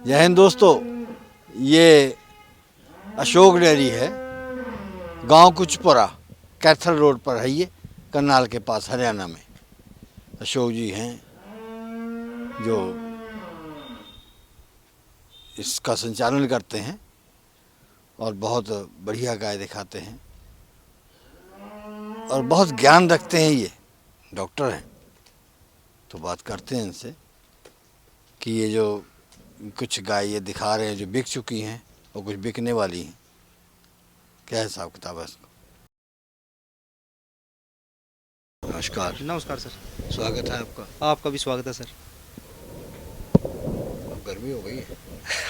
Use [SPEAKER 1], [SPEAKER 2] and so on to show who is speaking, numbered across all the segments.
[SPEAKER 1] जय हिंद दोस्तों, ये अशोक डेयरी है। गांव कुचपुरा कैथल रोड पर है, ये करनाल के पास हरियाणा में। अशोक जी हैं जो इसका संचालन करते हैं और बहुत बढ़िया गाय दिखाते हैं और बहुत ज्ञान रखते हैं। ये डॉक्टर हैं। तो बात करते हैं इनसे कि ये जो कुछ गाय ये दिखा रहे हैं जो बिक चुकी हैं और कुछ बिकने वाली हैं, क्या हिसाब किताब है इसका। नमस्कार।
[SPEAKER 2] नमस्कार सर।
[SPEAKER 1] स्वागत है आपका।
[SPEAKER 2] आपका भी स्वागत है सर।
[SPEAKER 1] अब गर्मी हो गई है।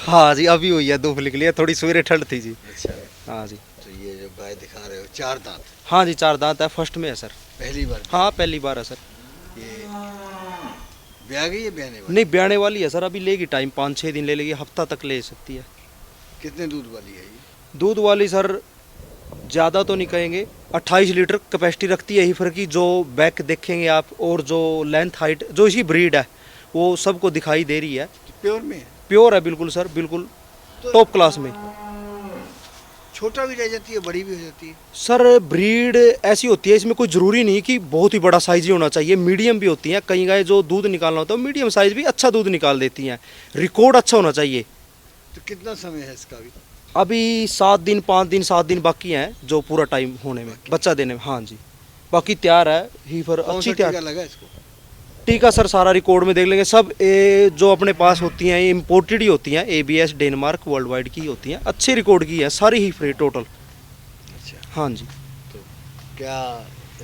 [SPEAKER 2] हाँ जी, अभी हुई है, धूप निकली है, थोड़ी सवेरे ठंड थी जी।
[SPEAKER 1] अच्छा।
[SPEAKER 2] हाँ जी।
[SPEAKER 1] तो ये जो गाय दिखा रहे हो 4 दांत।
[SPEAKER 2] हाँ जी, 4 दांत है, फर्स्ट में है सर।
[SPEAKER 1] पहली बार।
[SPEAKER 2] हाँ, पहली बार है सर।
[SPEAKER 1] ये ब्याह गई है ब्याने वाली?
[SPEAKER 2] नहीं, ब्याने वाली है सर, अभी लेगी टाइम, 5-6 दिन ले लेगी, हफ्ता तक ले सकती है।
[SPEAKER 1] कितने दूध वाली है ये?
[SPEAKER 2] दूध वाली सर ज़्यादा तो नहीं कहेंगे, 28 लीटर कैपेसिटी रखती है हीफर की। जो बैक देखेंगे आप और जो लेंथ हाइट जो इसी ब्रीड है वो सबको दिखाई दे रही है।
[SPEAKER 1] प्योर में है?
[SPEAKER 2] प्योर है बिल्कुल सर, बिल्कुल
[SPEAKER 1] तो
[SPEAKER 2] टॉप क्लास में।
[SPEAKER 1] छोटा भी रह जाती है, बड़ी भी हो जाती है?
[SPEAKER 2] सर ब्रीड ऐसी होती है, इसमें कोई ज़रूरी नहीं कि बहुत ही बड़ा साइज ही होना चाहिए, मीडियम भी होती हैं। कई गाय जो दूध निकालना होता है मीडियम साइज भी अच्छा दूध निकाल देती हैं। रिकॉर्ड अच्छा होना चाहिए।
[SPEAKER 1] तो कितना समय है इसका भी?
[SPEAKER 2] अभी 7 दिन 5 दिन 7 दिन बाकी हैं जो पूरा टाइम होने में, बच्चा देने में। हाँ जी, बाकी तैयार है हीफर, अच्छी तैयार।
[SPEAKER 1] लगा इसको?
[SPEAKER 2] टीका सर सारा रिकॉर्ड में देख लेंगे सब। जो अपने पास होती हैं ये इम्पोर्टेड ही होती हैं, ABS डेनमार्क वर्ल्ड वाइड की होती हैं, अच्छे रिकॉर्ड की है सारी ही फ्री टोटल।
[SPEAKER 1] अच्छा।
[SPEAKER 2] हाँ जी।
[SPEAKER 1] तो क्या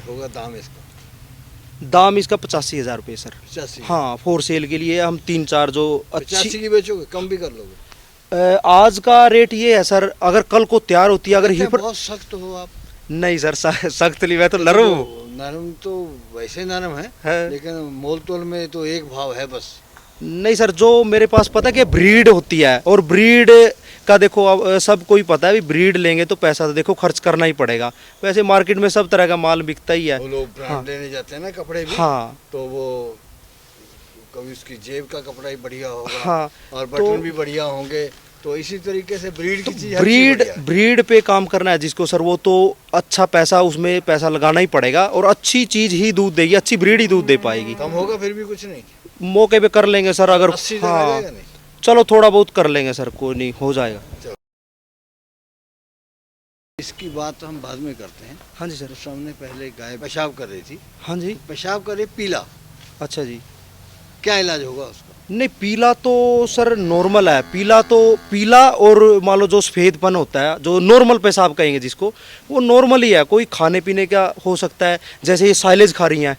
[SPEAKER 1] होगा दाम इसका?
[SPEAKER 2] दाम इसका 85,000 रुपये सर।
[SPEAKER 1] 85?
[SPEAKER 2] हाँ, फॉर सेल के लिए हम 3-4 जो
[SPEAKER 1] 85
[SPEAKER 2] अच्छी।
[SPEAKER 1] की बेचोगे? कम भी कर लोगे?
[SPEAKER 2] आज का रेट ये है सर, अगर कल को तैयार होती है, अगर
[SPEAKER 1] अच्छा,
[SPEAKER 2] हीफर।
[SPEAKER 1] बहुत सख्त हो आप?
[SPEAKER 2] नहीं सर, सख्त नहीं, मैं तो नरम हूँ।
[SPEAKER 1] नरम तो वैसे नरम है, लेकिन मोल तोल में तो एक भाव है बस।
[SPEAKER 2] नहीं सर, जो मेरे पास पता है कि ब्रीड होती है और ब्रीड का देखो अब सब कोई पता है, ब्रीड लेंगे तो पैसा तो देखो खर्च करना ही पड़ेगा। वैसे मार्केट में सब तरह का माल बिकता ही है।
[SPEAKER 1] वो लोग ब्रांड
[SPEAKER 2] हाँ।
[SPEAKER 1] लेने जाते हैं ना कपड़े भी।
[SPEAKER 2] हाँ।
[SPEAKER 1] तो वो कभी उसकी जेब का कपड़ा ही बढ़िया होगा।
[SPEAKER 2] हाँ।
[SPEAKER 1] और बटन भी बढ़िया होंगे। तो इसी तरीके से ब्रीड की चीज,
[SPEAKER 2] ब्रीड पे काम करना है जिसको सर, वो तो अच्छा पैसा, उसमें पैसा लगाना ही पड़ेगा और अच्छी चीज ही दूध देगी, अच्छी ब्रीड ही दूध दे पाएगी।
[SPEAKER 1] कम होगा फिर भी कुछ नहीं?
[SPEAKER 2] मौके पे कर लेंगे सर, अगर
[SPEAKER 1] 80
[SPEAKER 2] हाँ
[SPEAKER 1] नहीं?
[SPEAKER 2] चलो थोड़ा बहुत कर लेंगे सर, कोई नहीं, हो जाएगा।
[SPEAKER 1] इसकी बात हम बाद में करते हैं।
[SPEAKER 2] हाँ जी सर।
[SPEAKER 1] तो सामने पहले गाय पेशाब कर रही थी।
[SPEAKER 2] हाँ जी।
[SPEAKER 1] पेशाब करे पीला।
[SPEAKER 2] अच्छा जी।
[SPEAKER 1] क्या इलाज होगा उसका?
[SPEAKER 2] नहीं, पीला तो सर नॉर्मल है। पीला तो पीला और मान लो जो सफ़ेदपन होता है, जो नॉर्मल पेशाब कहेंगे जिसको, वो नॉर्मल ही है। कोई खाने पीने का हो सकता है, जैसे ये साइलेज खा रही हैं,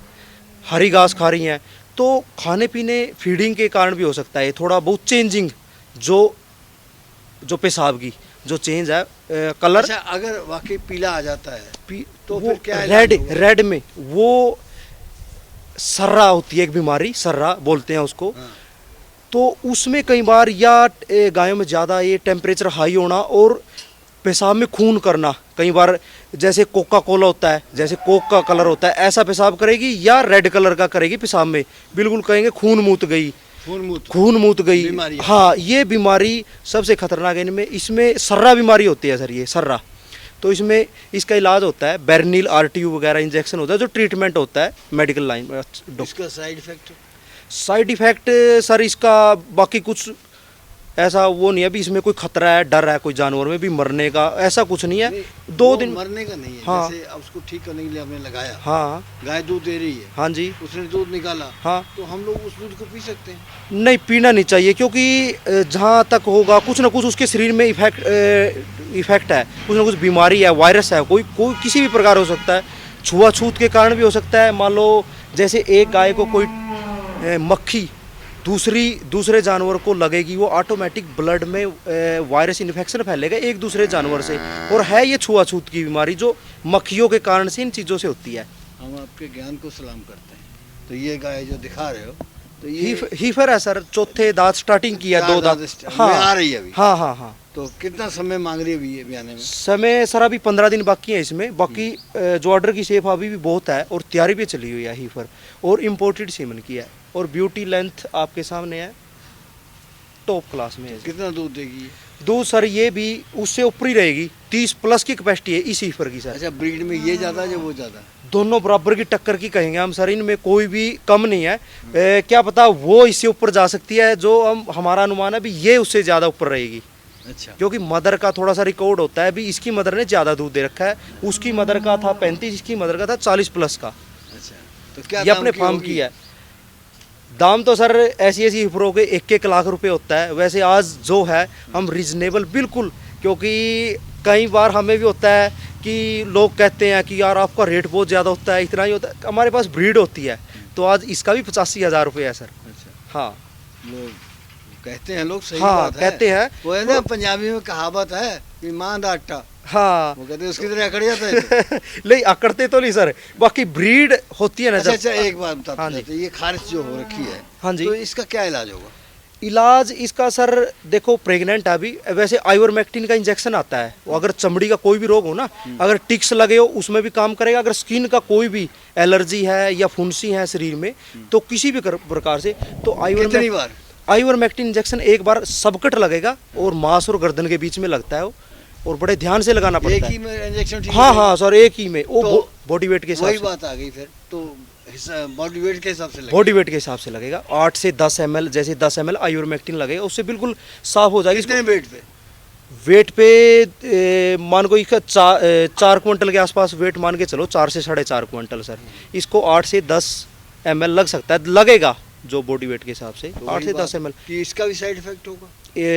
[SPEAKER 2] हरी घास खा रही हैं, तो खाने पीने फीडिंग के कारण भी हो सकता है थोड़ा बहुत चेंजिंग, जो पेशाब की जो चेंज है कलर।
[SPEAKER 1] अच्छा, अगर वाकई पीला आ जाता है तो फिर क्या
[SPEAKER 2] रेड में वो सर्रा होती है एक बीमारी, सर्रा बोलते हैं उसको।
[SPEAKER 1] हाँ।
[SPEAKER 2] तो उसमें कई बार या गायों में ज़्यादा ये टेम्परेचर हाई होना और पेशाब में खून करना, कई बार जैसे कोका कोला होता है, जैसे कोक का कलर होता है, ऐसा पेशाब करेगी या रेड कलर का करेगी पेशाब में, बिल्कुल कहेंगे खून मूत गई। हाँ, ये बीमारी सबसे खतरनाक है इनमें। इसमें सर्रा बीमारी होती है सर, ये सर्रा। तो इसमें इसका इलाज होता है बेरनील RTU वगैरह इंजेक्शन होता है, जो ट्रीटमेंट होता है मेडिकल लाइन में।
[SPEAKER 1] इसका साइड इफेक्ट
[SPEAKER 2] सर इसका बाकी कुछ ऐसा वो नहीं है, अभी इसमें कोई खतरा है, डर है कोई जानवर में भी मरने का, ऐसा कुछ नहीं है। 2 दिन
[SPEAKER 1] मरने का नहीं है।
[SPEAKER 2] हाँ।
[SPEAKER 1] जैसे अब उसको ठीक करने के लिए हमने लगाया।
[SPEAKER 2] हाँ।
[SPEAKER 1] गाय दूध दे रही है।
[SPEAKER 2] हाँ जी।
[SPEAKER 1] उसने दूध निकाला।
[SPEAKER 2] हाँ।
[SPEAKER 1] तो हम लोग उस दूध को पी सकते हैं?
[SPEAKER 2] नहीं, पीना नहीं चाहिए, क्योंकि जहाँ तक होगा कुछ ना कुछ उसके शरीर में इफेक्ट है, कुछ ना कुछ बीमारी है, वायरस है, कोई किसी भी प्रकार हो सकता है। छुआछूत के कारण भी हो सकता है। मान लो जैसे एक गाय को कोई मक्खी दूसरे जानवर को लगेगी, वो ऑटोमेटिक ब्लड में वायरस इन्फेक्शन फैलेगा एक दूसरे जानवर से। और है ये छुआछूत की बीमारी जो मक्खियों के कारण से इन चीज़ों से होती है।
[SPEAKER 1] हम आपके ज्ञान को सलाम करते हैं। तो ये गाय जो दिखा रहे हो, तो ये
[SPEAKER 2] हीफर है सर, चौथे दांत स्टार्टिंग किया, 2 दांत। हाँ,
[SPEAKER 1] आ रही है अभी?
[SPEAKER 2] हाँ हाँ हाँ।
[SPEAKER 1] तो कितना समय मांग रही है ये ब्याने में?
[SPEAKER 2] समय सर अभी 15 दिन बाकी है इसमें। बाकी जो ऑर्डर की शेप अभी भी बहुत है और तैयारी भी चली हुई है हीफर, और इम्पोर्टेड सीमन की है, और ब्यूटी लेंथ आपके सामने है। टॉप क्लास में है।
[SPEAKER 1] कितना दूध देगी ये?
[SPEAKER 2] दूध सर ये भी उससे ऊपर ही रहेगी, 30 प्लस की कैपेसिटी है इस हीफर की सर।
[SPEAKER 1] अच्छा, ब्रीड में ये ज़्यादा है या वो ज़्यादा?
[SPEAKER 2] दोनों बराबर की टक्कर की कहेंगे हम सर, इनमें कोई भी कम नहीं है। क्या पता वो इससे ऊपर जा सकती है, जो हमारा अनुमान है भी ये उससे ज़्यादा ऊपर रहेगी।
[SPEAKER 1] अच्छा,
[SPEAKER 2] क्योंकि मदर का थोड़ा सा रिकॉर्ड होता है भी, इसकी मदर ने ज़्यादा दूध दे रखा है, उसकी मदर का था 35, इसकी मदर का था 40 प्लस का।
[SPEAKER 1] अच्छा, तो क्या
[SPEAKER 2] ये
[SPEAKER 1] दाम
[SPEAKER 2] अपने
[SPEAKER 1] की
[SPEAKER 2] फार्म
[SPEAKER 1] होगी?
[SPEAKER 2] की है। दाम तो सर ऐसी ऐसी हिफरों के 1-1 लाख रुपए होता है। वैसे आज जो है हम रिजनेबल बिल्कुल, क्योंकि कई बार हमें भी होता है कि लोग कहते हैं कि यार आपका रेट बहुत ज़्यादा होता है, इतना ही होता है। हमारे पास ब्रीड होती है, तो आज इसका भी 85,000 रुपये है सर।
[SPEAKER 1] अच्छा,
[SPEAKER 2] हाँ
[SPEAKER 1] लोग कहते हैं, लोग सही
[SPEAKER 2] हाँ
[SPEAKER 1] बात है।
[SPEAKER 2] कहते हैं।
[SPEAKER 1] वो है ना, पंजाबी में कहावत है कि मां दा आटा,
[SPEAKER 2] हाँ
[SPEAKER 1] वो कहते हैं उसकी तरह अकड़ जाता है।
[SPEAKER 2] नहीं अकड़ते तो नहीं सर, बाकी ब्रीड होती है ना
[SPEAKER 1] अच्छा
[SPEAKER 2] जब।
[SPEAKER 1] अच्छा, एक बात बता,
[SPEAKER 2] हाँ जी।
[SPEAKER 1] ये खारिश जो हो रखी है,
[SPEAKER 2] हाँ जी।
[SPEAKER 1] तो इसका क्या इलाज होगा?
[SPEAKER 2] इलाज इसका सर देखो, प्रेग्नेंट है अभी, वैसे आइवरमेक्टिन का इंजेक्शन आता है। वो अगर चमड़ी का कोई भी रोग हो ना, अगर टिक्स लगे हो उसमें भी काम करेगा। अगर स्किन का कोई भी एलर्जी है या फुंसी है शरीर में, तो किसी भी प्रकार से, तो
[SPEAKER 1] कितनी बार?
[SPEAKER 2] आइवरमेक्टिन इंजेक्शन एक बार सबकट लगेगा और मांस और गर्दन के बीच में लगता है वो, और बड़े ध्यान से लगाना
[SPEAKER 1] एक
[SPEAKER 2] पड़ता
[SPEAKER 1] ही
[SPEAKER 2] है।
[SPEAKER 1] में इंजेक्शन ठीक
[SPEAKER 2] हाँ
[SPEAKER 1] हो
[SPEAKER 2] हाँ सर, एक ही में, वो
[SPEAKER 1] तो
[SPEAKER 2] बॉडी वेट के
[SPEAKER 1] जाएगा? वही
[SPEAKER 2] हिसाब से।
[SPEAKER 1] बात आ गई फिर, तो बॉडी वेट के हिसाब से लगेगा।
[SPEAKER 2] बॉडी वेट के हिसाब से लगेगा। 8 से 10 ml, जैसे 10 ml आइवरमेक्टिन लगेगा, उससे बिल्कुल साफ हो जाएगी।
[SPEAKER 1] कितने वेट पे?
[SPEAKER 2] वेट पे मान को इसका 4 क्विंटल के आसपास वेट मान के चलो, 4 से 4.5 क्विंटल सर। इसको 8 से 10 ml लग सकता है, लगेगा जो बॉडी वेट के हिसाब से,
[SPEAKER 1] तो
[SPEAKER 2] 8
[SPEAKER 1] वही
[SPEAKER 2] से
[SPEAKER 1] बात
[SPEAKER 2] 10 ml।
[SPEAKER 1] कि इसका भी साइड इफेक्ट होगा?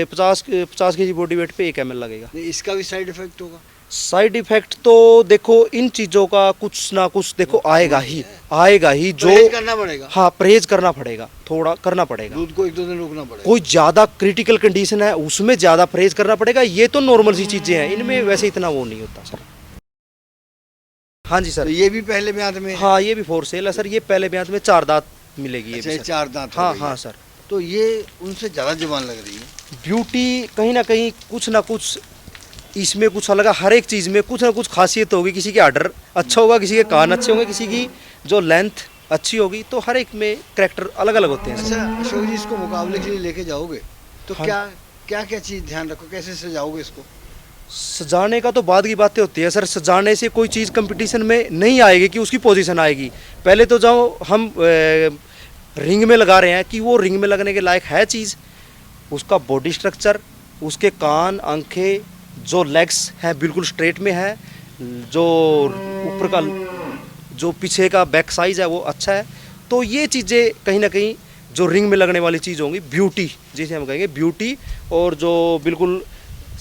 [SPEAKER 2] 50 के जी बॉडी वेट पे 1 ml लगेगा।
[SPEAKER 1] नहीं, इसका भी साइड इफेक्ट होगा?
[SPEAKER 2] साइड इफेक्ट तो देखो इन चीज़ों का कुछ ना कुछ देखो आएगा ही, आएगा ही। जो
[SPEAKER 1] परहेज करना पड़ेगा।
[SPEAKER 2] हाँ परहेज करना पड़ेगा, थोड़ा करना पड़ेगा।
[SPEAKER 1] दूध को 1-2 दिन रोकना पड़ेगा।
[SPEAKER 2] कोई ज़्यादा क्रिटिकल कंडीशन है उसमें ज़्यादा परहेज करना पड़ेगा। ये तो नॉर्मल सी चीज़ें हैं, इनमें वैसे इतना वो नहीं होता सर। हाँ जी
[SPEAKER 1] तो
[SPEAKER 2] सर।
[SPEAKER 1] ये भी पहले ब्याज में है?
[SPEAKER 2] हाँ ये भी फॉर सेल है सर। ये पहले ब्याज में 4 दांत मिलेगी ये
[SPEAKER 1] अच्छा,
[SPEAKER 2] भी
[SPEAKER 1] ये
[SPEAKER 2] सर।
[SPEAKER 1] 4 दांत हो
[SPEAKER 2] हाँ
[SPEAKER 1] गई
[SPEAKER 2] हाँ
[SPEAKER 1] है।
[SPEAKER 2] सर।
[SPEAKER 1] तो ये उनसे ज़्यादा जुबान लग रही है।
[SPEAKER 2] ब्यूटी कहीं ना कुछ इसमें कुछ अलग है। हर एक चीज़ में कुछ ना कुछ खासियत होगी। किसी के आर्डर अच्छा होगा, किसी के कान अच्छे होंगे, किसी की जो लेंथ अच्छी होगी, तो हर एक में कैरेक्टर अलग अलग होते हैं सर।
[SPEAKER 1] अच्छा अशोक जी, इसको मुकाबले के लिए लेके जाओगे तो
[SPEAKER 2] हाँ।
[SPEAKER 1] क्या क्या चीज़ ध्यान रखो, कैसे सजाओगे इसको?
[SPEAKER 2] सजाने का तो बाद की बातें होती है सर। सजाने से कोई चीज़ कंपटीशन में नहीं आएगी कि उसकी पोजीशन आएगी। पहले तो जाओ हम रिंग में लगा रहे हैं कि वो रिंग में लगने के लायक है चीज़, उसका बॉडी स्ट्रक्चर, उसके कान, आंखें, जो लेग्स हैं बिल्कुल स्ट्रेट में है, जो ऊपर का जो पीछे का बैक साइज है वो अच्छा है। तो ये चीज़ें कहीं ना कहीं जो रिंग में लगने वाली चीज़ होंगी, ब्यूटी जिसे हम कहेंगे, ब्यूटी, और जो बिल्कुल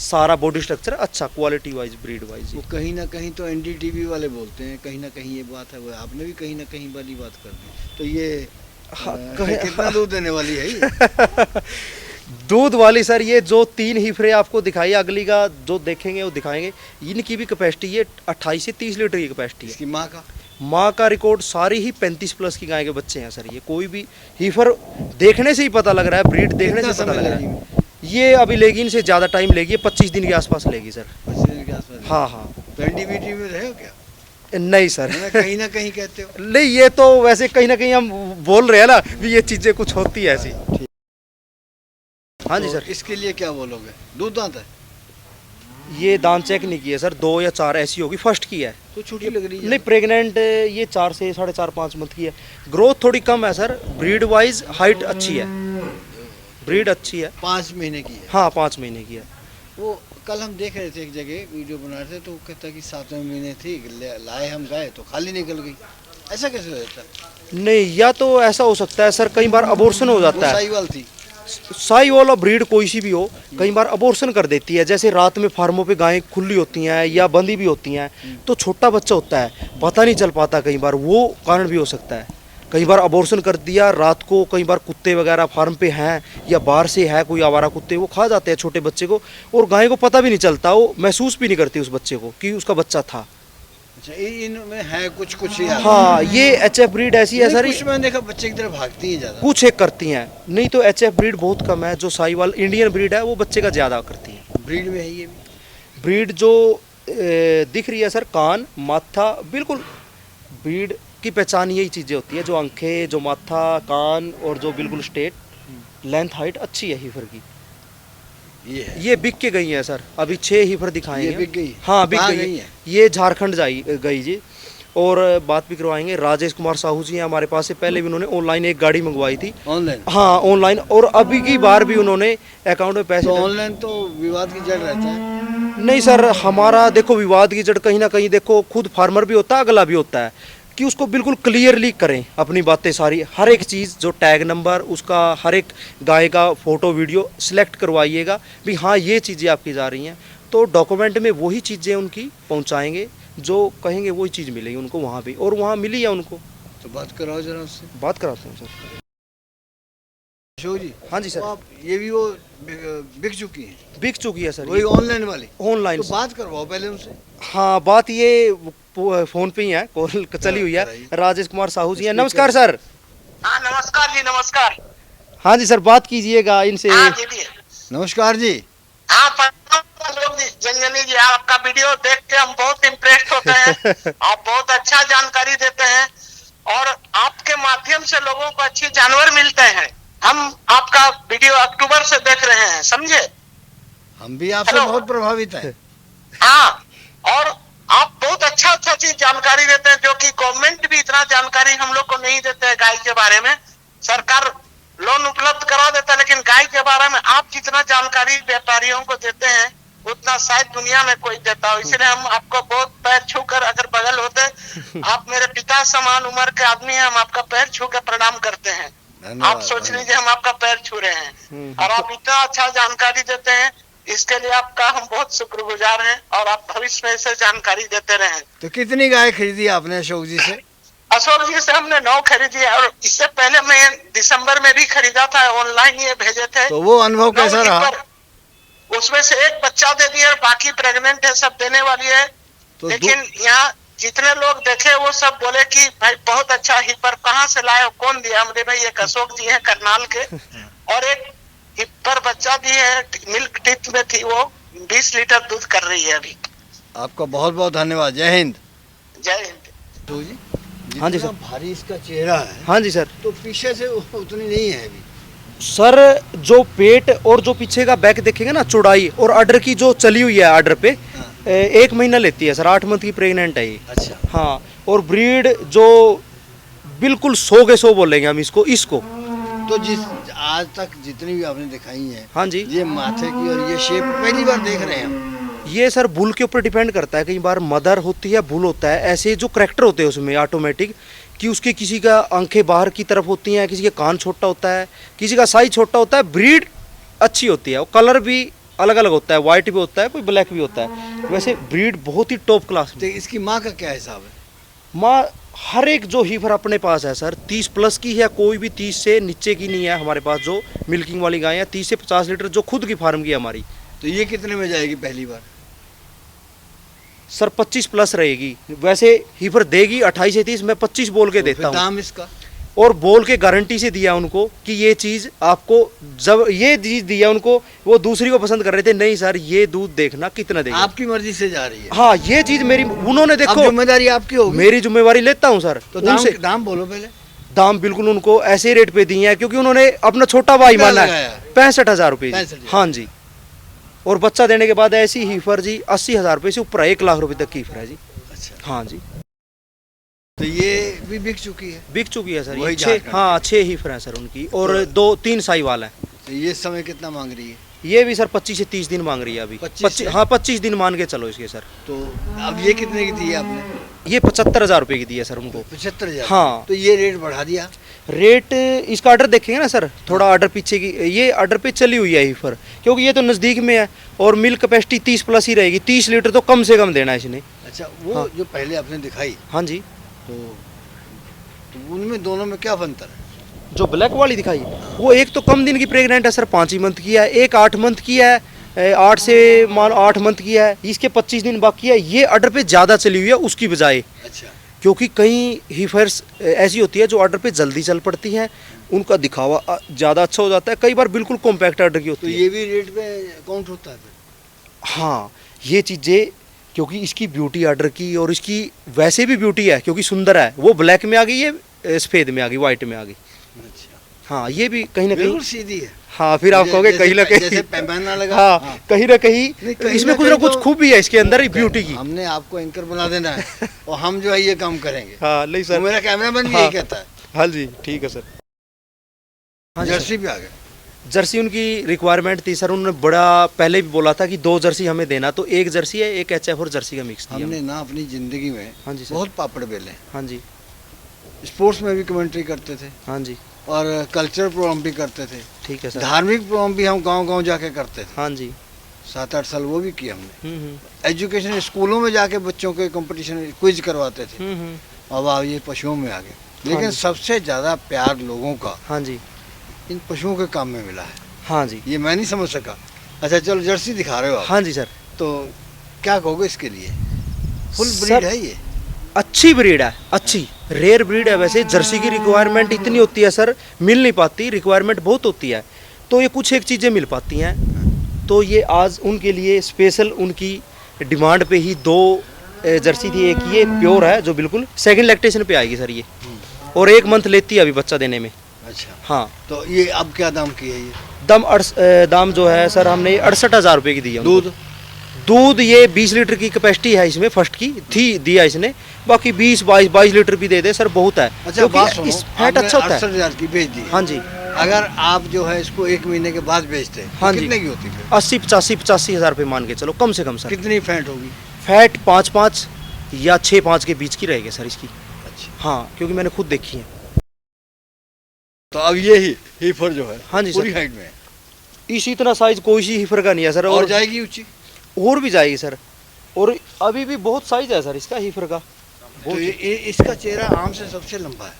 [SPEAKER 2] सारा बॉडी स्ट्रक्चर अच्छा, क्वालिटी वाइज, ब्रीड वाइज।
[SPEAKER 1] वो कहीं ना कहीं तो एनडीटीवी वाले बोलते हैं, कहीं ना कहीं ये बात है, वो आपने भी कहीं ना कहीं वाली बात कर दी। तो ये
[SPEAKER 2] हाँ,
[SPEAKER 1] कितना दूध देने वाली है ये?
[SPEAKER 2] दूध वाली सर, ये जो 3 हीफरे आपको दिखाई, अगली का जो देखेंगे वो दिखाएंगे। इनकी भी कैपेसिटी ये 28 से 30 लीटर की कैपेसिटी है।
[SPEAKER 1] इसकी माँ का?
[SPEAKER 2] माँ का रिकॉर्ड सारी ही 35 प्लस की गाय के बच्चे हैं सर। ये कोई भी हीफर देखने से ही पता लग रहा है, ब्रीड देखने
[SPEAKER 1] कितना
[SPEAKER 2] से पता
[SPEAKER 1] समय
[SPEAKER 2] लग रहा
[SPEAKER 1] लगेगी?
[SPEAKER 2] है। ये अभी लेगी, इनसे ज़्यादा टाइम लेगी, 25 दिन के आसपास लेगी सर।
[SPEAKER 1] 25 दिन के आसपास?
[SPEAKER 2] हाँ हाँ।
[SPEAKER 1] तो एनडीटीवी में रहे हो क्या?
[SPEAKER 2] नहीं सर।
[SPEAKER 1] कहीं ना कहीं कहते हो।
[SPEAKER 2] नहीं, ये तो वैसे कहीं ना कहीं हम बोल रहे हैं ना भी ये चीज़ें कुछ होती है ऐसी। हाँ जी
[SPEAKER 1] तो
[SPEAKER 2] सर।
[SPEAKER 1] इसके लिए क्या बोलोगे? दूध दांत है?
[SPEAKER 2] ये दांत चेक नहीं किया सर, 2 या 4 ऐसी होगी, फर्स्ट की है।
[SPEAKER 1] तो छोटी लग रही है।
[SPEAKER 2] नहीं प्रेग्नेंट ये 4 से 4.5-5 मंथ की है। ग्रोथ थोड़ी कम है सर, ब्रीड वाइज हाइट अच्छी है, ब्रीड अच्छी है।
[SPEAKER 1] 5 महीने की है?
[SPEAKER 2] हाँ 5 महीने की है।
[SPEAKER 1] वो कल हम देख रहे थे एक जगह वीडियो बना रहे थे, तो वो कहता कि 7वें महीने थी, लाए हम गाय तो खाली निकल गई। ऐसा कैसे हो जाता है?
[SPEAKER 2] नहीं, या तो ऐसा हो सकता है सर, कई बार अबॉर्शन हो
[SPEAKER 1] वो
[SPEAKER 2] जाता है।
[SPEAKER 1] साहिवाल थी?
[SPEAKER 2] साहिवाल और ब्रीड कोई सी भी हो, कई बार अबॉर्शन कर देती है। जैसे रात में फार्मों पे गायें खुली होती हैं या बंधी भी होती हैं, तो छोटा बच्चा होता है, पता नहीं चल पाता, कई बार वो कारण भी हो सकता है। कई बार अबॉर्शन कर दिया रात को, कई बार कुत्ते वगैरह फार्म पे हैं या बाहर से है कोई आवारा कुत्ते, वो खा जाते हैं छोटे बच्चे को, और गाय को पता भी नहीं चलता, वो महसूस भी नहीं करती उस बच्चे को कि उसका बच्चा था।
[SPEAKER 1] अच्छा, इनमें है कुछ कुछ यार।
[SPEAKER 2] हाँ, ये एचएफ ब्रीड ऐसी है सर।
[SPEAKER 1] कुछ मैंने देखा बच्चे की तरफ भागती है ज़्यादा।
[SPEAKER 2] कुछ एक करती हैं, नहीं तो एचएफ ब्रीड बहुत कम है। जो साहिवाल इंडियन ब्रीड है वो बच्चे का ज़्यादा करती है।
[SPEAKER 1] ब्रीड में है ये भी?
[SPEAKER 2] ब्रीड जो दिख रही है सर, कान, माथा, बिल्कुल ब्रीड की पहचान यही चीज़ें होती है, जो आंखें, जो माथा, कान, और जो बिल्कुल स्ट्रेट, लेंथ हाइट अच्छी है हीफर की।
[SPEAKER 1] ये है,
[SPEAKER 2] ये बिक के गई है सर, अभी 6 हीफर दिखाएंगे।
[SPEAKER 1] ये बिक गई है?
[SPEAKER 2] हाँ बिक
[SPEAKER 1] कहाँ
[SPEAKER 2] गई
[SPEAKER 1] गई
[SPEAKER 2] है,
[SPEAKER 1] है?
[SPEAKER 2] ये झारखंड गई जी। और बात भी करवाएंगे, राजेश कुमार साहू जी हैं हमारे पास से, पहले भी उन्होंने ऑनलाइन एक गाड़ी मंगवाई थी।
[SPEAKER 1] ऑनलाइन?
[SPEAKER 2] हाँ ऑनलाइन, और अभी की बार भी उन्होंने अकाउंट में पैसे
[SPEAKER 1] तो ऑनलाइन तो विवाद की जड़ रहता है।
[SPEAKER 2] नहीं सर, हमारा देखो विवाद की जड़ कहीं ना कहीं देखो खुद फार्मर भी होता है, अगला भी होता है, कि उसको बिल्कुल क्लियरली करें अपनी बातें सारी, हर एक चीज़ जो टैग नंबर उसका, हर एक गाय का फोटो वीडियो सिलेक्ट करवाइएगा भी हाँ ये चीज़ें आपकी जा रही हैं, तो डॉक्यूमेंट में वही चीज़ें उनकी पहुंचाएंगे जो कहेंगे, वही चीज़ मिलेगी उनको वहाँ भी, और वहाँ मिली है उनको।
[SPEAKER 1] तो बात कराओ जरा उससे।
[SPEAKER 2] बात कराते हैं सर।
[SPEAKER 1] अशोक जी,
[SPEAKER 2] हाँ जी सर।
[SPEAKER 1] तो आप ये भी वो बिक चुकी हैं,
[SPEAKER 2] बिक चुकी है सर
[SPEAKER 1] वही ऑनलाइन वाली?
[SPEAKER 2] ऑनलाइन।
[SPEAKER 1] तो बात करवाओ पहले उनसे।
[SPEAKER 2] हाँ बात ये फ़ोन पे ही है, कॉल चली हुई है,
[SPEAKER 1] कराइए।
[SPEAKER 2] राजेश कुमार साहू जी हैं। नमस्कार सर।
[SPEAKER 3] हाँ नमस्कार जी, नमस्कार।
[SPEAKER 2] हाँ जी सर, बात कीजिएगा इनसे।
[SPEAKER 3] हाँ दीदी।
[SPEAKER 1] नमस्कार जी।
[SPEAKER 3] हाँ लोग जंजनी जी, आपका वीडियो देख के हम बहुत इम्प्रेस्ड होते हैं। आप बहुत अच्छा जानकारी देते हैं और आपके माध्यम से लोगों को अच्छी जानवर मिलते हैं। हम आपका वीडियो अक्टूबर से देख रहे हैं, समझे?
[SPEAKER 1] हम भी आपसे
[SPEAKER 3] हेलो।
[SPEAKER 1] बहुत प्रभावित हैं।
[SPEAKER 3] हाँ, और आप बहुत अच्छा चीज जानकारी देते हैं, जो कि गवर्नमेंट भी इतना जानकारी हम लोग को नहीं देते हैं गाय के बारे में। सरकार लोन उपलब्ध करा देता है, लेकिन गाय के बारे में आप जितना जानकारी व्यापारियों को देते हैं उतना शायद दुनिया में कोई देता हो। इसलिए हम आपको बहुत पैर छू कर, अगर बगल होते, आप मेरे पिता समान उम्र के आदमी हैं, हम आपका पैर छू कर प्रणाम करते हैं। आप सोच लीजिए हम आपका पैर छू रहे हैं, और आप इतना अच्छा जानकारी देते हैं, इसके लिए आपका हम बहुत शुक्रगुजार हैं, और आप भविष्य में ऐसे जानकारी देते रहें।
[SPEAKER 1] तो कितनी गाय खरीदी आपने अशोक जी से?
[SPEAKER 3] अशोक जी से हमने 9 खरीदी है, और इससे पहले मैं दिसंबर में भी खरीदा था, ऑनलाइन ये भेजे थे।
[SPEAKER 1] तो वो अनुभव कैसा रहा?
[SPEAKER 3] उसमें से एक बच्चा दे दिया, बाकी प्रेग्नेंट है, सब देने वाली है।
[SPEAKER 1] तो
[SPEAKER 3] लेकिन यहाँ जितने लोग देखे वो सब बोले कि भाई बहुत अच्छा हिपर, कहाँ से लाए हो, कौन दिया? हमने भाई एक अशोक जी है करनाल के, और एक हिपर बच्चा भी है, मिल्क टिप में थी, वो 20 लीटर दूध कर रही है अभी।
[SPEAKER 1] आपका बहुत बहुत धन्यवाद। जय हिंद।
[SPEAKER 3] जय हिंद।
[SPEAKER 1] अशोक जी,
[SPEAKER 2] हाँ जी
[SPEAKER 1] जितना
[SPEAKER 2] सर।
[SPEAKER 1] भारी इसका चेहरा है,
[SPEAKER 2] हाँ जी सर।
[SPEAKER 1] तो पीछे से उतनी नहीं है अभी।
[SPEAKER 2] सर जो पेट और जो पीछे का बैक देखेंगे ना, चौड़ाई और आर्डर की जो चली हुई है आर्डर पे, 1 महीना लेती है सर, 8 मंथ की प्रेग्नेंट है ये।
[SPEAKER 1] अच्छा।
[SPEAKER 2] हाँ, और ब्रीड जो बिल्कुल 100 के 100 बोलेंगे हम इसको।
[SPEAKER 1] तो जिस आज तक जितनी भी आपने दिखाई है,
[SPEAKER 2] हाँ जी,
[SPEAKER 1] ये माथे की और ये शेप पहली बार देख रहे हैं हम।
[SPEAKER 2] ये सर बुल के ऊपर डिपेंड करता है, कई बार मदर होती है, बुल होता है, ऐसे जो करेक्टर होते हैं उसमें ऑटोमेटिक, कि उसके किसी का आंखें बाहर की तरफ होती हैं, किसी का कान छोटा होता है, किसी का साइज छोटा होता है, ब्रीड अच्छी होती है, और कलर भी अलग अलग होता है, वाइट भी होता है, कोई ब्लैक भी होता है, वैसे ब्रीड बहुत ही टॉप क्लास
[SPEAKER 1] तो
[SPEAKER 2] में।
[SPEAKER 1] इसकी माँ का क्या हिसाब है?
[SPEAKER 2] माँ हर एक जो हीफर अपने पास है सर 30 प्लस की है, कोई भी 30 से नीचे की नहीं है हमारे पास। जो मिल्किंग वाली गाय है 30 से 50 लीटर जो खुद की फार्म की है हमारी।
[SPEAKER 1] तो ये कितने में जाएगी पहली बार?
[SPEAKER 2] सर 25 प्लस रहेगी, वैसे हीफर देगी 28 से 30, मैं 25 बोल के
[SPEAKER 1] तो
[SPEAKER 2] देता
[SPEAKER 1] फिर
[SPEAKER 2] हूँ,
[SPEAKER 1] दाम इसका?
[SPEAKER 2] और बोल के गारंटी से दिया उनको कि ये चीज़ आपको, जब ये चीज़ दिया उनको, वो दूसरी को पसंद कर रहे थे, नहीं सर ये दूध देखना कितना देगा।
[SPEAKER 1] आपकी मर्जी से जा रही है?
[SPEAKER 2] हाँ ये चीज़ मेरी, उन्होंने
[SPEAKER 1] अब
[SPEAKER 2] देखो
[SPEAKER 1] जिम्मेदारी आपकी होगी।
[SPEAKER 2] मेरी जिम्मेवारी लेता हूँ सर।
[SPEAKER 1] तो दाम
[SPEAKER 2] उनसे
[SPEAKER 1] दाम बोलो पहले।
[SPEAKER 2] दाम बिल्कुल उनको ऐसे रेट पे दिए हैं, क्योंकि उन्होंने अपना छोटा भाई
[SPEAKER 1] क्या
[SPEAKER 2] माना है।
[SPEAKER 1] लगाया?
[SPEAKER 2] 65,000 रुपये।
[SPEAKER 1] 65,000।
[SPEAKER 2] हाँ जी, और बच्चा देने के बाद ऐसी हीफर जी 80,000 रुपये से ऊपर है, 1 लाख रुपए तक की हीफर है जी।
[SPEAKER 1] अच्छा।
[SPEAKER 2] हाँ जी,
[SPEAKER 1] तो ये भी बिक चुकी है?
[SPEAKER 2] बिक चुकी है सर,
[SPEAKER 1] वही
[SPEAKER 2] ये 6,
[SPEAKER 1] झारखंड
[SPEAKER 2] हाँ 6 हीफर हैं सर उनकी, और 2-3 साहिवाल हैं।
[SPEAKER 1] तो ये इस समय कितना मांग रही है?
[SPEAKER 2] ये भी सर 25 से 30 दिन मांग रही है अभी।
[SPEAKER 1] 25
[SPEAKER 2] हाँ 25 दिन मान के चलो इसके सर।
[SPEAKER 1] तो अब ये कितने की दी है आपने?
[SPEAKER 2] ये 75,000 रुपये की दी है सर उनको।
[SPEAKER 1] 75,000?
[SPEAKER 2] हाँ।
[SPEAKER 1] तो ये रेट बढ़ा दिया?
[SPEAKER 2] रेट इसका ऑर्डर देखेंगे ना सर, थोड़ा ऑर्डर पीछे की, ये ऑर्डर पे चली हुई है हीफर, क्योंकि ये तो नज़दीक में है, और मिल्क कैपेसिटी 30 प्लस ही रहेगी, 30 लीटर तो कम से कम देना है इसने।
[SPEAKER 1] अच्छा, वो
[SPEAKER 2] हाँ।
[SPEAKER 1] जो पहले आपने दिखाई,
[SPEAKER 2] हाँ जी,
[SPEAKER 1] तो उनमें दोनों में क्या अंतर है?
[SPEAKER 2] जो ब्लैक वाली दिखाई वो एक तो कम दिन की प्रेग्नेंट है सर, 5 ही मंथ की है, एक 8 मंथ की है, 8 से मान 8 मंथ की है, इसके 25 दिन बाकी है। ये ऑर्डर पे ज़्यादा चली हुई है उसकी बजाय,
[SPEAKER 1] अच्छा।
[SPEAKER 2] क्योंकि कई हीफर्स ऐसी होती है जो ऑर्डर पे जल्दी चल पड़ती हैं, उनका दिखावा ज़्यादा अच्छा हो जाता है, कई बार बिल्कुल कॉम्पैक्ट ऑर्डर की
[SPEAKER 1] तो
[SPEAKER 2] होती है।
[SPEAKER 1] ये भी रेट पे काउंट होता है फिर?
[SPEAKER 2] हाँ ये चीज़ें, क्योंकि इसकी ब्यूटी ऑर्डर की, और इसकी वैसे भी ब्यूटी है क्योंकि सुंदर है, वो ब्लैक में आ गई, ये सफ़ेद में आ गई, वाइट में आ गई।
[SPEAKER 1] अच्छा।
[SPEAKER 2] हाँ ये भी कहीं ना कहीं,
[SPEAKER 1] बिल्कुल सीधी है।
[SPEAKER 2] हाँ फिर आप कहोगे कहीं ना कहीं,
[SPEAKER 1] जैसे पैमाना लगा।
[SPEAKER 2] हाँ कहीं ना कहीं
[SPEAKER 1] कहीं
[SPEAKER 2] इसमें
[SPEAKER 1] ना
[SPEAKER 2] कुछ ना
[SPEAKER 1] कहीं
[SPEAKER 2] कुछ
[SPEAKER 1] तो-
[SPEAKER 2] खूबी है इसके अंदर ही, ब्यूटी की।
[SPEAKER 1] हमने आपको एंकर बना देना है और हम जो है ये काम करेंगे।
[SPEAKER 2] हाँ नहीं
[SPEAKER 1] तो
[SPEAKER 2] सर,
[SPEAKER 1] मेरा कैमरामैन भी
[SPEAKER 2] हाँ।
[SPEAKER 1] यही कहता है।
[SPEAKER 2] हाँ जी ठीक है सर। हाँ जी सर।
[SPEAKER 1] जर्सी भी आ गए।
[SPEAKER 2] जर्सी उनकी रिक्वायरमेंट थी सर, उन्होंने बड़ा पहले भी बोला था कि 2 जर्सी हमें देना, तो 1 जर्सी है, 1 HF और जर्सी का मिक्स दिया
[SPEAKER 1] हमने ना अपनी जिंदगी में
[SPEAKER 2] हाँ जी सर।
[SPEAKER 1] बहुत पापड़ बेले हैं।
[SPEAKER 2] हाँ जी
[SPEAKER 1] स्पोर्ट्स में भी कमेंट्री करते थे
[SPEAKER 2] हाँ जी
[SPEAKER 1] और कल्चरल प्रोग्राम भी करते थे,
[SPEAKER 2] ठीक है सर।
[SPEAKER 1] धार्मिक प्रोग्राम भी हम गांव-गांव जाके करते थे।
[SPEAKER 2] हाँ जी
[SPEAKER 1] 7-8 साल वो भी किए हमने।
[SPEAKER 2] हम्म
[SPEAKER 1] एजुकेशन स्कूलों में जाके बच्चों के कंपटीशन क्विज करवाते थे। अब आप ये पशुओं में आ गए, लेकिन
[SPEAKER 2] जी।
[SPEAKER 1] सबसे ज़्यादा प्यार लोगों का
[SPEAKER 2] हाँ जी
[SPEAKER 1] इन पशुओं के काम में मिला है।
[SPEAKER 2] हाँ जी
[SPEAKER 1] ये मैं नहीं समझ सका। अच्छा चलो जर्सी दिखा रहे हो आप,
[SPEAKER 2] हाँ जी सर।
[SPEAKER 1] तो क्या कहोगे इसके लिए? फुल
[SPEAKER 2] सर-
[SPEAKER 1] ब्रीड है ये?
[SPEAKER 2] अच्छी ब्रीड है, अच्छी रेयर ब्रीड है। वैसे जर्सी की रिक्वायरमेंट इतनी होती है सर, मिल नहीं पाती, रिक्वायरमेंट बहुत होती है, तो ये कुछ एक चीज़ें मिल पाती हैं। तो ये आज उनके लिए स्पेशल उनकी डिमांड पे ही 2 जर्सी थी। एक ये प्योर है जो बिल्कुल सेकंड लैक्टेशन पे आएगी सर ये, और 1 मंथ लेती है अभी बच्चा देने में।
[SPEAKER 1] अच्छा,
[SPEAKER 2] हाँ
[SPEAKER 1] तो ये अब क्या दाम की है ये?
[SPEAKER 2] दाम जो है सर हमने 68,000 रुपये की दी है उनको।
[SPEAKER 1] दूध?
[SPEAKER 2] दूध ये 20 लीटर की कैपेसिटी है इसमें, फर्स्ट की थी दिया इसने, बाकी 22 लीटर भी दे दे सर बहुत है।
[SPEAKER 1] अच्छा
[SPEAKER 2] क्योंकि
[SPEAKER 1] बात सुनो,
[SPEAKER 2] इस फैट अच्छा होता है।
[SPEAKER 1] 68,000 की बेच दी है।
[SPEAKER 2] हाँ जी
[SPEAKER 1] अगर आप जो है इसको 1 महीने के बाद बेचते हैं
[SPEAKER 2] हाँ
[SPEAKER 1] तो
[SPEAKER 2] जी।
[SPEAKER 1] कितने की होती है?
[SPEAKER 2] 80-85 हज़ार रुपये मान के चलो, कम से कम सर।
[SPEAKER 1] कितनी फैट होगी?
[SPEAKER 2] फैट 5-5 या 6-5 के बीच की रहेगी सर इसकी।
[SPEAKER 1] अच्छा,
[SPEAKER 2] हाँ क्योंकि मैंने खुद देखी है।
[SPEAKER 1] तो अब ये ही हीफर जो है
[SPEAKER 2] हाँ जी सर।
[SPEAKER 1] पूरी हाइट में है
[SPEAKER 2] इस इतना साइज कोई सी हिफर का नहीं है सर,
[SPEAKER 1] और जाएगी ऊंची।
[SPEAKER 2] और भी जाएगी सर, और अभी भी बहुत साइज है सर इसका हिफर का।
[SPEAKER 1] तो ये इसका चेहरा आम से सबसे लंबा है।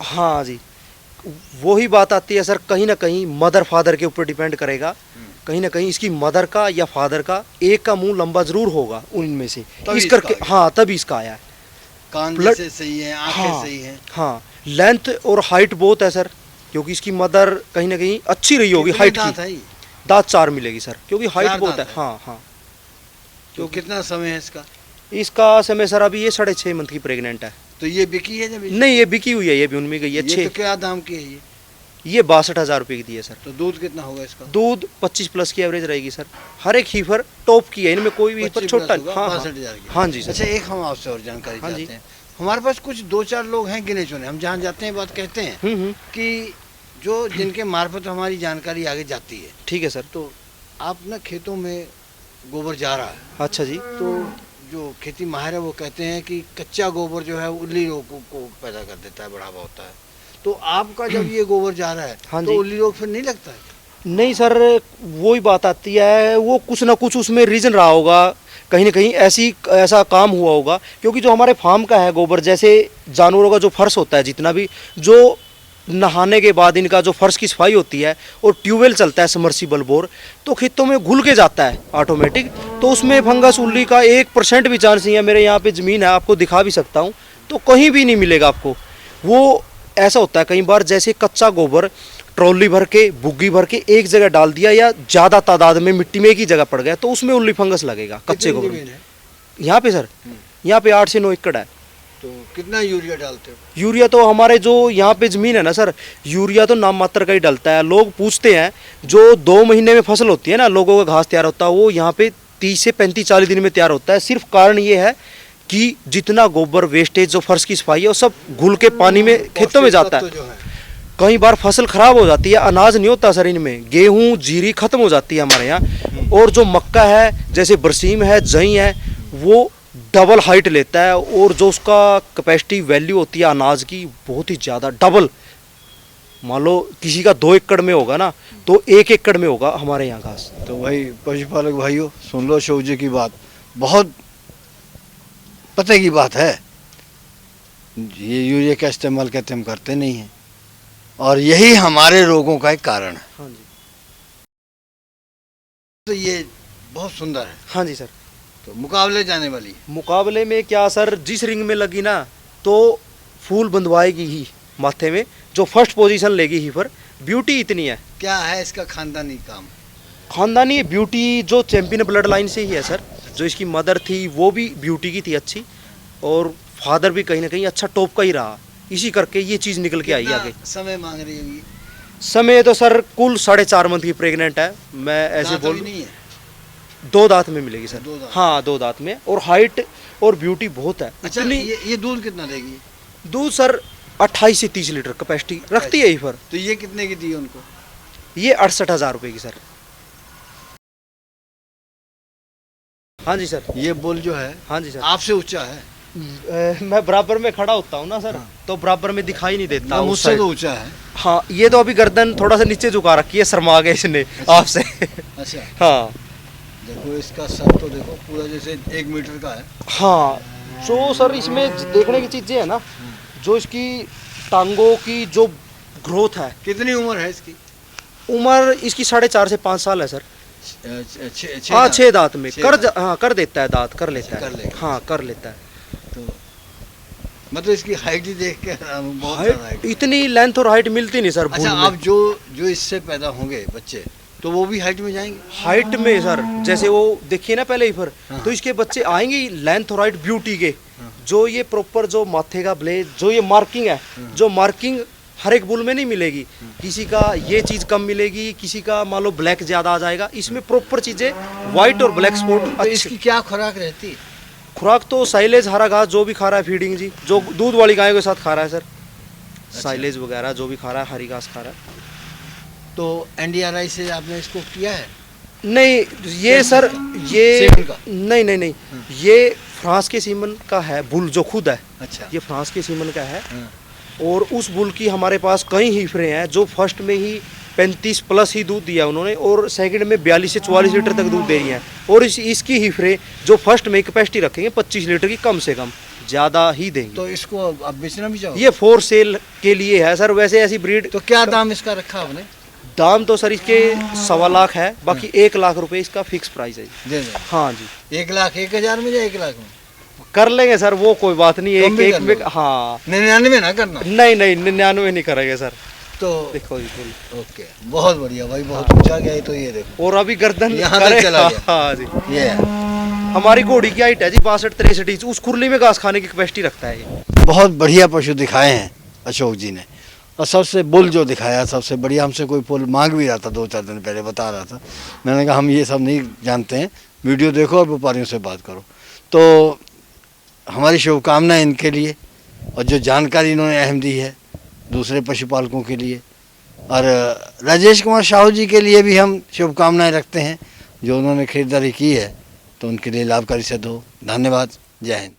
[SPEAKER 2] हाँ जी, वही बात आती है सर, कहीं ना कहीं मदर फादर के ऊपर डिपेंड करेगा। कहीं ना कहीं इसकी मदर का या फादर का एक का मुंह लंबा जरूर होगा उनमें से,
[SPEAKER 1] तभी
[SPEAKER 2] इस
[SPEAKER 1] इसका
[SPEAKER 2] करके
[SPEAKER 1] आ
[SPEAKER 2] हाँ तभी इसका आया है।
[SPEAKER 1] कान
[SPEAKER 2] ब्लड-
[SPEAKER 1] जैसे सही है, आंखें
[SPEAKER 2] हाँ
[SPEAKER 1] सही हैं।
[SPEAKER 2] हाँ, लेंथ और हाइट बहुत है सर, क्योंकि इसकी मदर कहीं ना कहीं अच्छी रही होगी
[SPEAKER 1] कितने
[SPEAKER 2] हाइट
[SPEAKER 1] दांत
[SPEAKER 2] की।
[SPEAKER 1] है ये?
[SPEAKER 2] दांत 4 मिलेगी सर, क्योंकि हाइट
[SPEAKER 1] 4
[SPEAKER 2] बहुत है।
[SPEAKER 1] दांत है।
[SPEAKER 2] हाँ हाँ,
[SPEAKER 1] तो कितना समय है इसका?
[SPEAKER 2] इसका समय सर अभी ये 6.5 मंथ की प्रेग्नेंट है।
[SPEAKER 1] तो ये बिकी है जब
[SPEAKER 2] नहीं ये बिकी हुई है, ये भी उनमें गई है।
[SPEAKER 1] ये तो क्या दाम की है ये?
[SPEAKER 2] ये 62,000 रुपये की दी है सर।
[SPEAKER 1] तो दूध कितना होगा इसका?
[SPEAKER 2] दूध 25 प्लस की एवरेज रहेगी सर। हर एक हीफर टॉप की है, इनमें कोई भी हीफर
[SPEAKER 1] 25
[SPEAKER 2] छोटा
[SPEAKER 1] प्लस
[SPEAKER 2] नहीं।
[SPEAKER 1] होगा,
[SPEAKER 2] हाँ हाँ
[SPEAKER 1] 62,000 की।
[SPEAKER 2] हाँ जी सर।
[SPEAKER 1] अच्छा एक हम आपसे और जानकारी
[SPEAKER 2] हाँ जी।
[SPEAKER 1] चाहते हैं। हमारे पास कुछ 2-4 लोग हैं गिने चुने, हम जहाँ जाते हैं बात कहते हैं कि जो जिनके मार्फत हमारी जानकारी आगे जाती है।
[SPEAKER 2] ठीक है सर।
[SPEAKER 1] तो आप ना खेतों में गोबर जा रहा है,
[SPEAKER 2] अच्छा जी।
[SPEAKER 1] तो जो खेती माहिर है वो कहते हैं कि कच्चा गोबर जो है उल्ली रोग को पैदा कर देता है, बढ़ावा होता है। तो आपका जब ये गोबर जा रहा है
[SPEAKER 2] हाँ
[SPEAKER 1] तो
[SPEAKER 2] जी।
[SPEAKER 1] उल्ली रोग फिर नहीं लगता है?
[SPEAKER 2] नहीं सर, वही बात आती है, वो कुछ ना कुछ उसमें रीज़न रहा होगा, कहीं ना कहीं ऐसा काम हुआ होगा। क्योंकि जो हमारे फार्म का है गोबर, जैसे जानवरों का जो फर्श होता है, जितना भी जो नहाने के बाद इनका जो फर्श की सफाई होती है, और ट्यूबवेल चलता है सबमर्सिबल बोर, तो खेतों में घुल के जाता है ऑटोमेटिक, तो उसमें फंगस उल्ली का 1% भी चांस नहीं है। मेरे यहाँ पे ज़मीन है, आपको दिखा भी सकता हूँ, तो कहीं भी नहीं मिलेगा आपको। वो ऐसा होता है कई बार, जैसे कच्चा गोबर ट्रॉली भर के, बुग्गी भर के एक जगह डाल दिया, या ज़्यादा तादाद में मिट्टी में एक ही जगह पड़ गया, तो उसमें उल्ली फंगस लगेगा कच्चे
[SPEAKER 1] कितनी
[SPEAKER 2] गोबर
[SPEAKER 1] जमीन
[SPEAKER 2] में।
[SPEAKER 1] है?
[SPEAKER 2] यहाँ पे सर, यहाँ पे 8 से 9 एकड़ है।
[SPEAKER 1] तो कितना यूरिया डालते हो?
[SPEAKER 2] यूरिया तो हमारे जो यहाँ पे ज़मीन है ना सर, यूरिया तो नाम मात्र का ही डलता है। लोग पूछते हैं, जो 2 महीने में फसल होती है ना, लोगों का घास तैयार होता है, वो यहाँ पे 30 से 35-40 दिन में तैयार होता है। सिर्फ कारण ये है कि जितना गोबर वेस्टेज जो फर्श की सफाई है, वो सब घुल के पानी में खेतों में जाता है।
[SPEAKER 1] जो है
[SPEAKER 2] कई बार फसल खराब हो जाती है, अनाज नहीं होता सर इनमें, गेहूं जीरी खत्म हो जाती है हमारे यहाँ। और जो मक्का है, जैसे बरसीम है, जई है, वो डबल हाइट लेता है, और जो उसका कैपेसिटी वैल्यू होती है अनाज की, बहुत ही ज़्यादा डबल। मान लो किसी का 2 एकड़ में होगा ना, तो 1 एकड़ में होगा हमारे यहाँ घास।
[SPEAKER 1] तो भाई पशुपालक भाइयों, सुन लो शोभ जी की बात, बहुत पते की बात है। ये यूरिया का इस्तेमाल कहते हम करते नहीं हैं, और यही हमारे रोगों का एक कारण है।
[SPEAKER 2] हाँ जी।
[SPEAKER 1] तो ये बहुत सुंदर है।
[SPEAKER 2] हाँ जी सर।
[SPEAKER 1] तो मुकाबले जाने वाली है।
[SPEAKER 2] मुकाबले में क्या सर, जिस रिंग में लगी ना, तो फूल बंधवाएगी ही माथे में, जो फर्स्ट पोजीशन लेगी ही पर। ब्यूटी इतनी है।
[SPEAKER 1] क्या है इसका खानदानी काम?
[SPEAKER 2] खानदानी ब्यूटी जो चैंपियन ब्लड लाइन से ही है सर। जो इसकी मदर थी वो भी ब्यूटी की थी अच्छी, और फादर भी कहीं ना कहीं अच्छा टॉप का ही रहा। इसी करके ये चीज़ निकल के आई
[SPEAKER 1] कितना
[SPEAKER 2] आगे।
[SPEAKER 1] समय मांग रही होगी?
[SPEAKER 2] समय तो सर कुल 4.5 मंथ की प्रेग्नेंट है। मैं ऐसे
[SPEAKER 1] दांत
[SPEAKER 2] बोल
[SPEAKER 1] अभी नहीं है।
[SPEAKER 2] 2 दांत में मिलेगी सर।
[SPEAKER 1] दो दांत।
[SPEAKER 2] हाँ 2 दांत में, और हाइट और ब्यूटी बहुत है।
[SPEAKER 1] अच्छा,
[SPEAKER 2] इतनी
[SPEAKER 1] ये दूध कितना देगी?
[SPEAKER 2] दूध सर 28 से 30 लीटर कैपेसिटी रखती है यही पर।
[SPEAKER 1] तो ये कितने की दी उनको?
[SPEAKER 2] ये 68,000 रुपये की सर। हाँ जी सर।
[SPEAKER 1] ये बुल जो है
[SPEAKER 2] हाँ जी सर।
[SPEAKER 1] आपसे ऊंचा है?
[SPEAKER 2] मैं बराबर में खड़ा होता हूँ ना सर, तो बराबर में दिखाई नहीं देता उस
[SPEAKER 1] मुझसे
[SPEAKER 2] साइड।
[SPEAKER 1] तो ऊंचा है।
[SPEAKER 2] हाँ ये तो अभी गर्दन थोड़ा सा नीचे झुका रखी है, शर्मा गए इसने आपसे।
[SPEAKER 1] अच्छा,
[SPEAKER 2] हाँ
[SPEAKER 1] देखो इसका सर तो देखो पूरा जैसे 1 मीटर का है।
[SPEAKER 2] हाँ, जो सर इसमें देखने की चीजें है ना, जो इसकी टांगों की जो ग्रोथ है।
[SPEAKER 1] कितनी उम्र है इसकी?
[SPEAKER 2] उम्र इसकी 4.5 से 5 साल है सर। हाँ
[SPEAKER 1] दांत?
[SPEAKER 2] 6 दांत में
[SPEAKER 1] छह
[SPEAKER 2] कर
[SPEAKER 1] दांत।
[SPEAKER 2] हाँ कर देता है, दांत कर लेता
[SPEAKER 1] कर
[SPEAKER 2] है।
[SPEAKER 1] लेगा।
[SPEAKER 2] हाँ कर लेता है।
[SPEAKER 1] तो मतलब इसकी हाइट ही देख के बहुत ज्यादा
[SPEAKER 2] हाइट
[SPEAKER 1] है।
[SPEAKER 2] इतनी लेंथ और हाइट मिलती नहीं सर
[SPEAKER 1] अच्छा,
[SPEAKER 2] भूल में।
[SPEAKER 1] अब जो इससे पैदा होंगे बच्चे, तो वो भी हाइट में जाएंगे?
[SPEAKER 2] हाइट में सर जैसे वो देखिए ना पहले ही पर,
[SPEAKER 1] हाँ।
[SPEAKER 2] तो इसके बच्चे आएंगे ही लेंथ और हाइट ब्यूटी के। जो ये प्रॉपर जो माथे का ब्लेड, जो ये मार्किंग है, जो मार्किंग हर एक बुल में नहीं मिलेगी। किसी का ये चीज कम मिलेगी, किसी का मान लो ब्लैक ज्यादा आ जाएगा। इसमें प्रॉपर चीजें व्हाइट और ब्लैक स्पॉट
[SPEAKER 1] तो
[SPEAKER 2] अच्छी।
[SPEAKER 1] इसकी क्या खुराक रहती है?
[SPEAKER 2] खुराक तो साइलेज, हरा घास जो भी खा रहा है, फीडिंग जी, जो दूध वाली गायों के साथ खा रहा है सर। साइलेज वगैरह जो भी खा रहा है, हरी घास खा रहा है।
[SPEAKER 1] तो NDRI से आपने इसको किया है?
[SPEAKER 2] नहीं ये सर, ये
[SPEAKER 1] सीमन का?
[SPEAKER 2] नहीं नहीं नहीं, ये फ्रांस के सीमन का है बुल जो खुद है।
[SPEAKER 1] अच्छा।
[SPEAKER 2] ये फ्रांस के सीमन का है।
[SPEAKER 1] हाँ।
[SPEAKER 2] और उस बुल की हमारे पास कई हीफरे हैं जो फर्स्ट में ही 35 प्लस ही दूध दिया उन्होंने, और सेकंड में 42 से 44 लीटर तक दूध दे रही हैं। और इसकी हीफरे जो फर्स्ट में कैपेसिटी रखेंगे 25 लीटर की, कम से कम, ज़्यादा ही देंगे।
[SPEAKER 1] तो इसको आप बेचना भी चाहो?
[SPEAKER 2] ये 4 सेल के लिए है सर। वैसे ऐसी ब्रीड
[SPEAKER 1] तो क्या दाम इसका रखा आपने?
[SPEAKER 2] दाम तो सर इसके 1.25 लाख है, बाकी 1 लाख रुपए इसका फिक्स प्राइस है।
[SPEAKER 1] दे दो।
[SPEAKER 2] हाँ जी।
[SPEAKER 1] 1,01,000 में या 1 लाख में?
[SPEAKER 2] कर लेंगे सर, वो कोई बात नहीं।
[SPEAKER 1] कम भी
[SPEAKER 2] एक
[SPEAKER 1] कर
[SPEAKER 2] में
[SPEAKER 1] लो।
[SPEAKER 2] हाँ
[SPEAKER 1] 99 ना करना?
[SPEAKER 2] नहीं नहीं 99 नहीं करेंगे सर।
[SPEAKER 1] तो
[SPEAKER 2] देखो जी फुल।
[SPEAKER 1] ओके, बहुत बढ़िया भाई, बहुत ऊंचा गया है। तो ये देखो
[SPEAKER 2] और अभी गर्दन
[SPEAKER 1] यहाँ तक
[SPEAKER 2] करे।
[SPEAKER 1] चला गया।
[SPEAKER 2] हाँ जी।
[SPEAKER 1] ये है।
[SPEAKER 2] हमारी घोड़ी की हाइट है जी 62-63 इंच। उस कुरली में घास खाने की कैपेसिटी रखता है ये।
[SPEAKER 1] बहुत बढ़िया पशु दिखाए हैं अशोक जी ने, और सबसे बुल जो दिखाया सबसे बढ़िया। हमसे कोई फुल मांग भी रहा था 2-4 दिन पहले, बता रहा था। मैंने कहा हम ये सब नहीं जानते हैं, वीडियो देखो और व्यापारियों से बात करो। तो हमारी शुभकामनाएं इनके लिए, और जो जानकारी इन्होंने अहम दी है दूसरे पशुपालकों के लिए। और राजेश कुमार साहू जी के लिए भी हम शुभकामनाएं रखते हैं, जो उन्होंने खरीदारी की है तो उनके लिए लाभकारी सिद्ध हो। धन्यवाद। जय हिंद।